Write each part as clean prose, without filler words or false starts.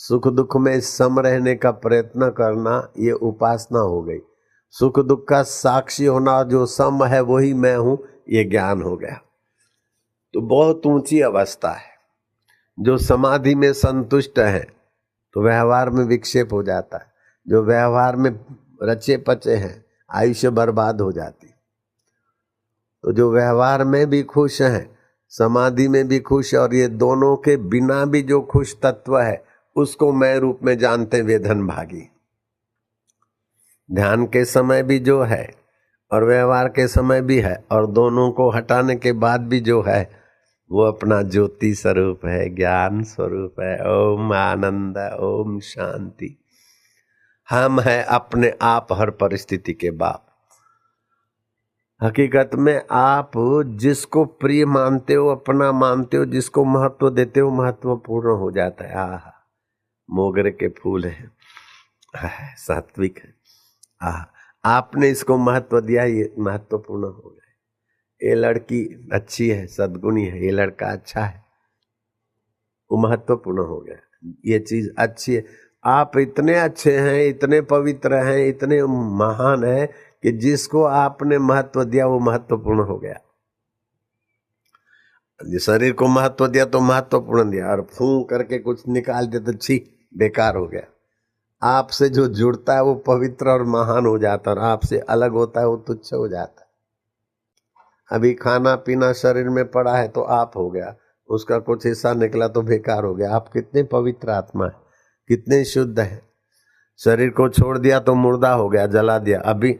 सुख दुख में सम रहने का प्रयत्न करना ये उपासना हो गई। सुख दुख का साक्षी होना, जो सम है वही मैं हूं, ये ज्ञान हो गया। तो बहुत ऊंची अवस्था है। जो समाधि में संतुष्ट है तो व्यवहार में विक्षेप हो जाता है। जो व्यवहार में रचे पचे हैं, आयुष्य बर्बाद हो जाती। तो जो व्यवहार में भी खुश है, समाधि में भी खुश है, और ये दोनों के बिना भी जो खुश तत्व है उसको मैं रूप में जानते वेधन भागी। ध्यान के समय भी जो है और व्यवहार के समय भी है, और दोनों को हटाने के बाद भी जो है वो अपना ज्योति स्वरूप है, ज्ञान स्वरूप है। ओम आनंद, ओम शांति। हम है अपने आप हर परिस्थिति के बाप। हकीकत में आप जिसको प्रिय मानते हो, अपना मानते हो, जिसको महत्व देते हो, महत्वपूर्ण हो जाता है। आहा, मोगरे के फूल है, सात्विक है। आपने इसको महत्व दिया, ये महत्वपूर्ण हो गया। ये लड़की अच्छी है, सद्गुणी है, ये लड़का अच्छा है, वो महत्वपूर्ण हो गया। ये चीज अच्छी है। आप इतने अच्छे हैं, इतने पवित्र हैं, इतने महान हैं कि जिसको आपने महत्व दिया वो महत्वपूर्ण हो गया। शरीर को महत्व दिया तो महत्वपूर्ण दिया, और फूं करके कुछ निकाल दिया तो छी, बेकार हो गया। आपसे जो जुड़ता है वो पवित्र और महान हो जाता है, और आपसे अलग होता है वो तुच्छ हो जाता है। अभी खाना पीना शरीर में पड़ा है तो आप हो गया, उसका कुछ हिस्सा निकला तो बेकार हो गया। आप कितने पवित्र आत्मा है, कितने शुद्ध है। शरीर को छोड़ दिया तो मुर्दा हो गया, जला दिया। अभी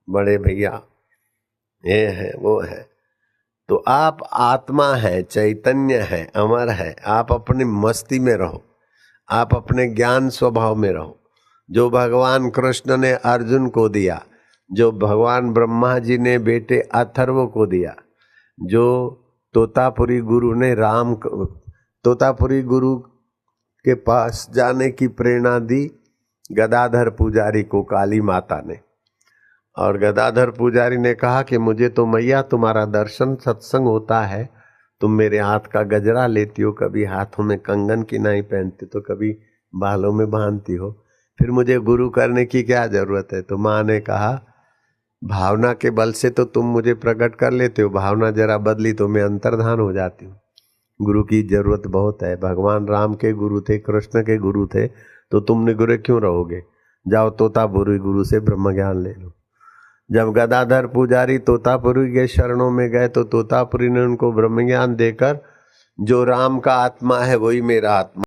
बड़े भैया ये है वो है, तो आप आत्मा है, चैतन्य है, अमर है। आप अपनी मस्ती में रहो, आप अपने ज्ञान स्वभाव में रहो। जो भगवान कृष्ण ने अर्जुन को दिया, जो भगवान ब्रह्मा जी ने बेटे अथर्व को दिया, जो तोतापुरी गुरु ने तोतापुरी गुरु के पास जाने की प्रेरणा दी गदाधर पुजारी को काली माता ने। और गदाधर पुजारी ने कहा कि मुझे तो मैया तुम्हारा दर्शन सत्संग होता है, तुम मेरे हाथ का गजरा लेती हो, कभी हाथों में कंगन की नाई पहनती तो कभी बालों में बांधती हो, फिर मुझे गुरु करने की क्या जरूरत है। तो माँ ने कहा भावना के बल से तो तुम मुझे प्रकट कर लेते हो, भावना जरा बदली तो मैं अंतर्धान हो जाती हूँ। गुरु की जरूरत बहुत है। भगवान राम के गुरु थे, कृष्ण के गुरु थे, तो तुम निगुरे क्यों रहोगे? जाओ तोतापुरी गुरु से ब्रह्म ज्ञान ले लो। जब गदाधर पुजारी तोतापुरी के शरणों में गए तो तोतापुरी ने उनको ब्रह्म ज्ञान देकर, जो राम का आत्मा है वही मेरा आत्मा